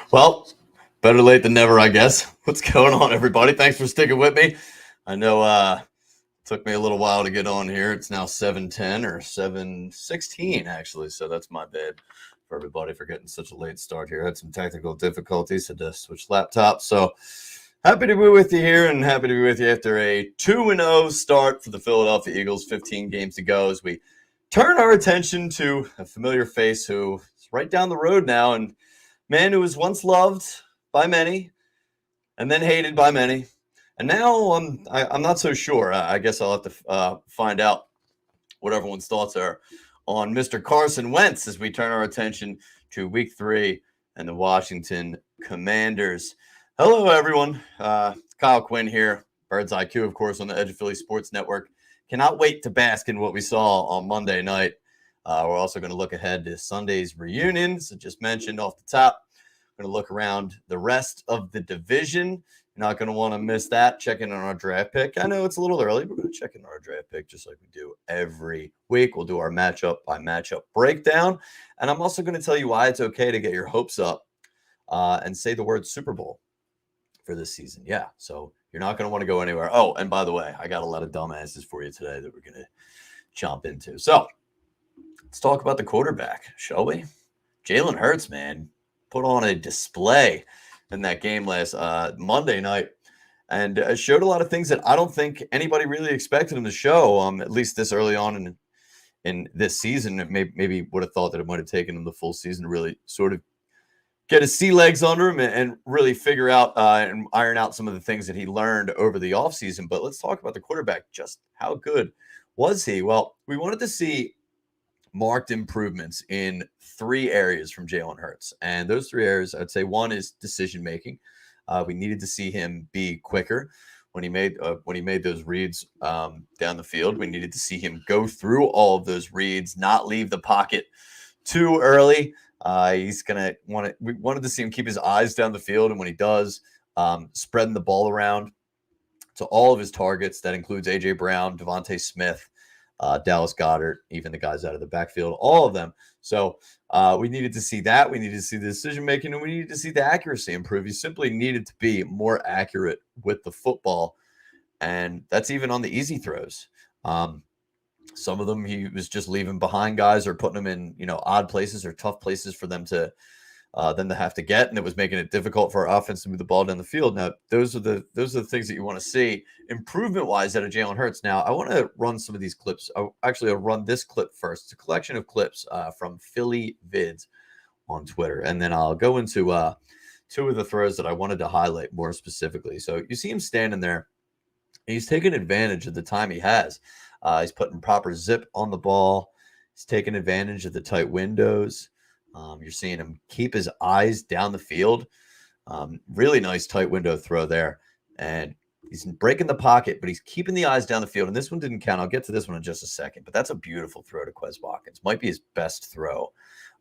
Well, better late than never, I guess. What's going on, everybody? Thanks for sticking with me. I know it took me a little while to get on here. It's now 7:10 or 7:16, actually, so that's my bad for everybody for getting such a late start here. I had some technical difficulties, had to switch laptops, so happy to be with you here and happy to be with you after a 2-0 start for the Philadelphia Eagles, 15 games to go as we turn our attention to a familiar face who is right down the road now, and man who was once loved by many and then hated by many. And now I'm not so sure. I guess I'll have to find out what everyone's thoughts are on Mr. Carson Wentz as we turn our attention to Week 3 and the Washington Commanders. Hello, everyone. Kyle Quinn here, Bird's IQ, of course, on the Edge of Philly Sports Network. Cannot wait to bask in what we saw on Monday night. We're also going to look ahead to Sunday's reunions. I just mentioned off the top. We're going to look around the rest of the division. You're not going to want to miss that. Check in on our draft pick. I know it's a little early. We're going to check in on our draft pick just like we do every week. We'll do our matchup by matchup breakdown. And I'm also going to tell you why it's okay to get your hopes up and say the word Super Bowl for this season. Yeah, so you're not going to want to go anywhere. Oh, and by the way, I got a lot of dumbasses for you today that we're going to jump into. So let's talk about the quarterback, shall we? Jalen Hurts, man, put on a display in that game last Monday night and showed a lot of things that I don't think anybody really expected him to show, at least this early on in this season. Maybe would have thought that it might have taken him the full season to really sort of get his sea legs under him and really figure out and iron out some of the things that he learned over the offseason. But let's talk about the quarterback. Just how good was he? Well, we wanted to see marked improvements in 3 areas from Jalen Hurts. And those 3 areas, I'd say one is decision-making. We needed to see him be quicker when he made those reads down the field. We needed to see him go through all of those reads, not leave the pocket too early. We wanted to see him keep his eyes down the field, and when he does, spreading the ball around to all of his targets. That includes A.J. Brown, Devontae Smith, Dallas Goedert, even the guys out of the backfield, all of them. So we needed to see that. We needed to see the decision-making, and we needed to see the accuracy improve. He simply needed to be more accurate with the football, and that's even on the easy throws. Some of them he was just leaving behind guys or putting them in, odd places or tough places for them to have to get, and it was making it difficult for our offense to move the ball down the field. Now, those are the things that you want to see improvement-wise out of Jalen Hurts. Now, I want to run some of these clips. I'll run this clip first. It's a collection of clips from Philly Vids on Twitter, and then I'll go into 2 of the throws that I wanted to highlight more specifically. So you see him standing there, and he's taking advantage of the time he has. He's putting proper zip on the ball. He's taking advantage of the tight windows. You're seeing him keep his eyes down the field. Really nice tight window throw there. And he's breaking the pocket, but he's keeping the eyes down the field. And this one didn't count. I'll get to this one in just a second. But that's a beautiful throw to Quez Watkins. Might be his best throw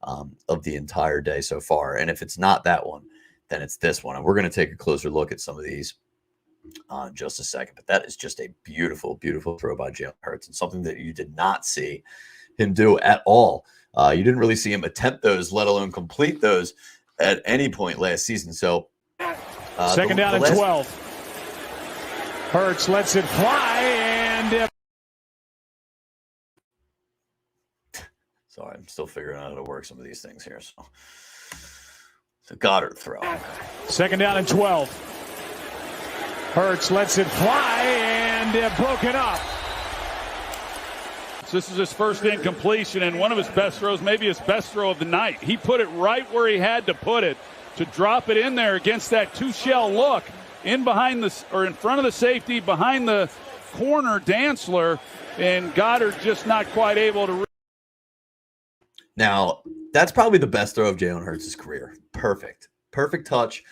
of the entire day so far. And if it's not that one, then it's this one. And we're going to take a closer look at some of these in just a second. But that is just a beautiful, beautiful throw by Jalen Hurts, and something that you did not see him do at all. You didn't really see him attempt those, let alone complete those at any point last season. So second down and 12. Hurts lets it fly, and sorry, I'm still figuring out how to work some of these things here. So it's a Goddard throw. Second down and 12. Hurts lets it fly, and broken up. So this is his first incompletion and one of his best throws, maybe his best throw of the night. He put it right where he had to put it to drop it in there against that 2-shell look in behind the, or in front of the safety, behind the corner, Dantzler, and Goddard just not quite able to. Now, that's probably the best throw of Jalen Hurts' career. Perfect touch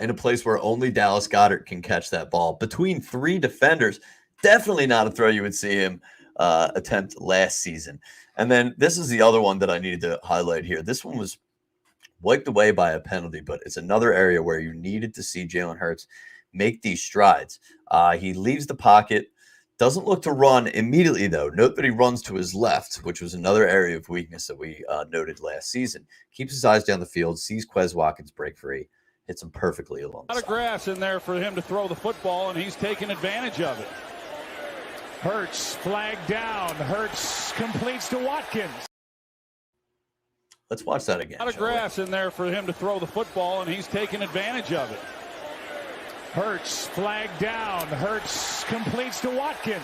in a place where only Dallas Goedert can catch that ball between 3 defenders. Definitely not a throw you would see him attempt last season. And then this is the other one that I needed to highlight here. This one was wiped away by a penalty, but it's another area where you needed to see Jalen Hurts make these strides. He leaves the pocket Doesn't look to run immediately, though. Note that he runs to his left, which was another area of weakness that we noted last season. Keeps his eyes down the field, sees Quez Watkins break free, hits him perfectly along A lot of grass in there for him to throw the football, and he's taking advantage of it. Hurts flagged down. Hurts completes to Watkins. Let's watch that again. A lot of grass in there for him to throw the football, and he's taking advantage of it. Hurts flagged down. Hurts completes to Watkins.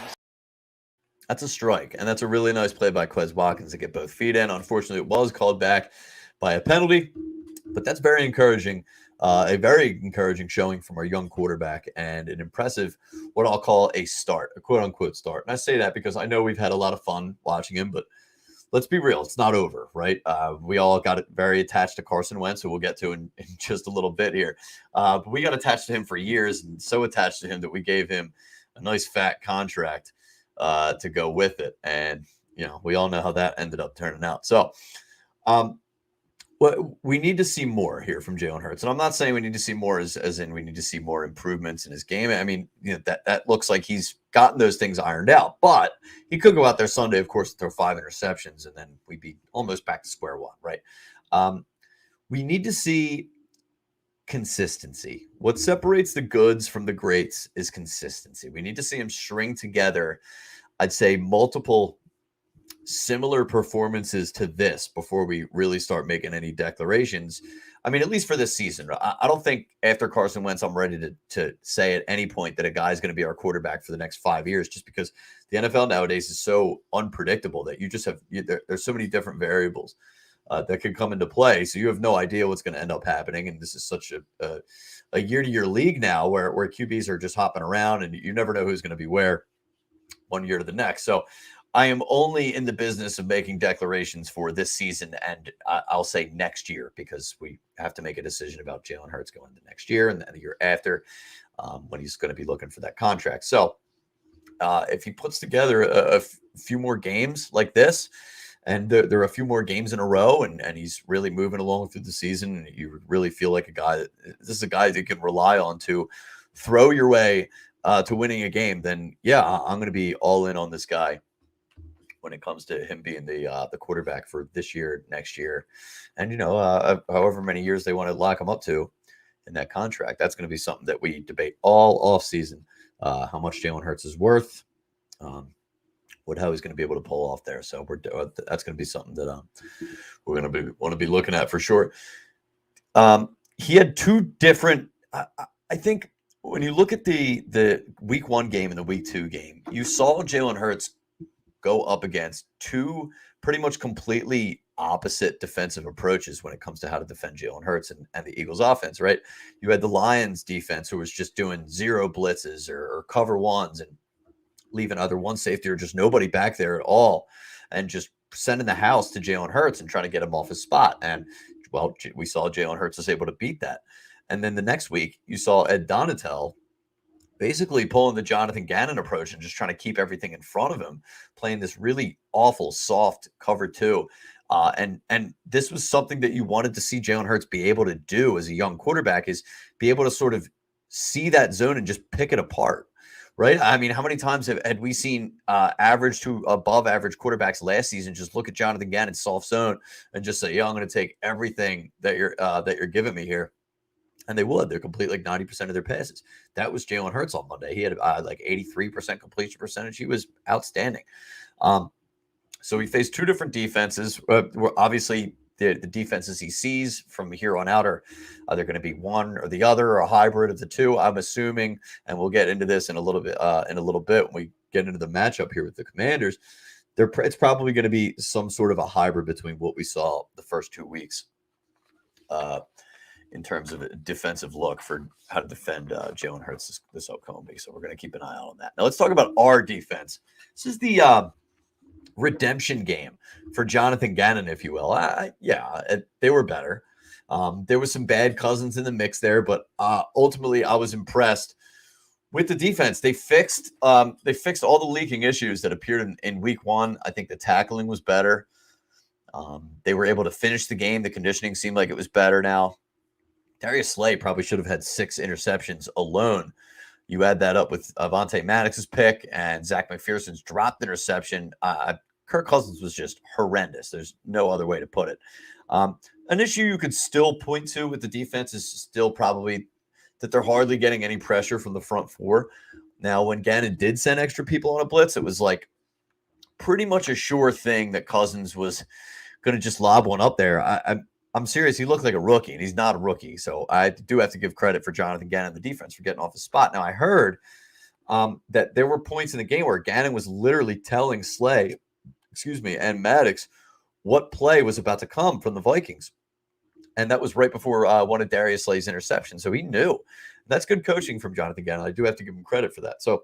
That's a strike, and that's a really nice play by Quez Watkins to get both feet in. Unfortunately, it was called back by a penalty, but that's very encouraging. A very encouraging showing from our young quarterback, and an impressive, what I'll call a start, a quote-unquote start. And I say that because I know we've had a lot of fun watching him, but let's be real, it's not over, right? We all got very attached to Carson Wentz, who we'll get to in just a little bit here. But we got attached to him for years, and so attached to him that we gave him a nice fat contract to go with it. And, we all know how that ended up turning out. So, we need to see more here from Jalen Hurts. And I'm not saying we need to see more as in we need to see more improvements in his game. I mean, that looks like he's gotten those things ironed out. But he could go out there Sunday, of course, and throw 5 interceptions, and then we'd be almost back to square one, right? We need to see consistency. What separates the goods from the greats is consistency. We need to see him string together, I'd say, multiple similar performances to this before we really start making any declarations. I mean, at least for this season. I don't think after Carson Wentz, I'm ready to say at any point that a guy is going to be our quarterback for the next 5 years, just because the NFL nowadays is so unpredictable that you just have there's so many different variables that could come into play. So you have no idea what's going to end up happening. And this is such a year-to-year league now where QBs are just hopping around, and you never know who's going to be where one year to the next. So I am only in the business of making declarations for this season, and I'll say next year, because we have to make a decision about Jalen Hurts going into next year and the year after, when he's going to be looking for that contract. So if he puts together a few more games like this, and there are a few more games in a row, and he's really moving along through the season, and you really feel like this is a guy that you can rely on to throw your way to winning a game, then yeah, I'm going to be all in on this guy when it comes to him being the quarterback for this year, next year, and however many years they want to lock him up to in that contract. That's going to be something that we debate all off season. How much Jalen Hurts is worth, how he's going to be able to pull off there. So that's going to be something that we're going to want to be looking at for sure. He had two different. I think when you look at the week 1 game and the week 2 game, you saw Jalen Hurts go up against two pretty much completely opposite defensive approaches when it comes to how to defend Jalen Hurts and the Eagles offense, right? You had the Lions defense, who was just doing 0 blitzes or cover ones and leaving either one safety or just nobody back there at all, and just sending the house to Jalen Hurts and trying to get him off his spot. And, well, we saw Jalen Hurts was able to beat that. And then the next week, you saw Ed Donatel basically pulling the Jonathan Gannon approach and just trying to keep everything in front of him, playing this really awful, soft cover 2. And this was something that you wanted to see Jalen Hurts be able to do as a young quarterback, is be able to sort of see that zone and just pick it apart, right? I mean, how many times had we seen average to above average quarterbacks last season just look at Jonathan Gannon's soft zone and just say, yeah, I'm going to take everything that you're giving me here. And they would. They're complete like 90% of their passes. That was Jalen Hurts on Monday. He had like 83% completion percentage. He was outstanding. So he faced two different defenses. Obviously, the defenses he sees from here on out are either going to be one or the other, or a hybrid of the two, I'm assuming. And we'll get into this in a little bit when we get into the matchup here with the Commanders. It's probably going to be some sort of a hybrid between what we saw the first 2 weeks. In terms of a defensive look for how to defend Jalen Hurts this upcoming week. So we're going to keep an eye out on that. Now let's talk about our defense. This is the redemption game for Jonathan Gannon, if you will. They were better. There was some bad Cousins in the mix there, but ultimately I was impressed with the defense. They fixed all the leaking issues that appeared in week 1. I think the tackling was better. They were able to finish the game. The conditioning seemed like it was better now. Darius Slay probably should have had 6 interceptions alone You add that up with Avonte Maddox's pick and Zach McPherson's dropped interception. Kirk Cousins was just horrendous. There's no other way to put it. An issue you could still point to with the defense is still probably that they're hardly getting any pressure from the front four. Now, when Gannon did send extra people on a blitz, it was like pretty much a sure thing that Cousins was going to just lob one up there. I'm serious. He looked like a rookie, and he's not a rookie. So I do have to give credit for Jonathan Gannon, the defense, for getting off his spot. Now, I heard that there were points in the game where Gannon was literally telling Slay, and Maddox what play was about to come from the Vikings. And that was right before one of Darius Slay's interceptions. So he knew. That's good coaching from Jonathan Gannon. I do have to give him credit for that. So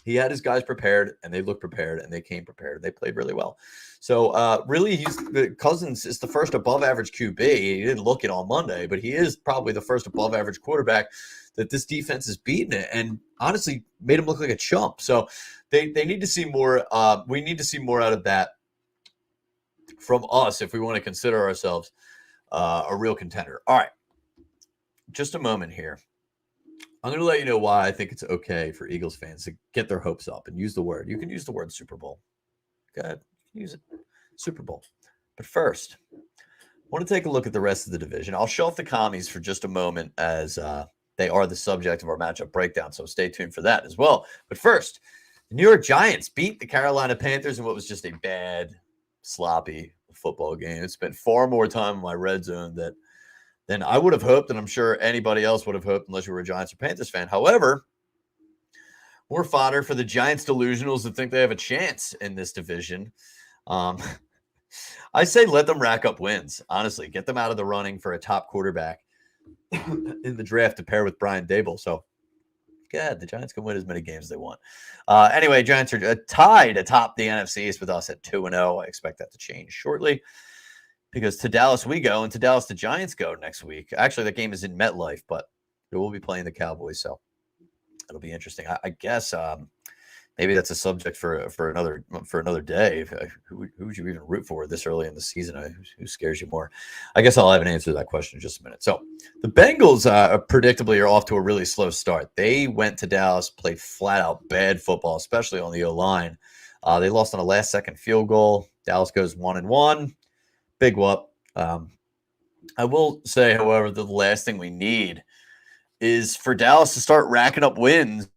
he had his guys prepared, and they looked prepared, and they came prepared. They played really well. So really, Cousins is the first above-average QB. He didn't look it on Monday, but he is probably the first above-average quarterback that this defense has beaten, and honestly made him look like a chump. So they need to see more. We need to see more out of that from us if we want to consider ourselves a real contender. All right, just a moment here. I'm going to let you know why I think it's okay for Eagles fans to get their hopes up and use the word. You can use the word Super Bowl. Go ahead, use it. Super Bowl. But first, I want to take a look at the rest of the division. I'll shelf the commies for just a moment as they are the subject of our matchup breakdown, so stay tuned for that as well. But first, the New York Giants beat the Carolina Panthers in what was just a bad, sloppy football game. It spent far more time in my red zone than I would have hoped, and I'm sure anybody else would have hoped unless you were a Giants or Panthers fan. However, more fodder for the Giants delusionals that think they have a chance in this division. I say let them rack up wins. Honestly, get them out of the running for a top quarterback in the draft to pair with Brian Dable. So, God, the Giants can win as many games as they want. Anyway, Giants are tied atop the NFC East with us at 2-0. I expect that to change shortly, because to Dallas we go, and to Dallas the Giants go next week. Actually, that game is in MetLife, but we will be playing the Cowboys, so it'll be interesting. I guess maybe that's a subject for another day. Who would you even root for this early in the season? Who scares you more? I guess I'll have an answer to that question in just a minute. So the Bengals predictably are off to a really slow start. They went to Dallas, played flat out bad football, especially on the O-line. They lost on a last-second field goal. Dallas goes 1-1. Big whoop. I will say, however, the last thing we need is for Dallas to start racking up wins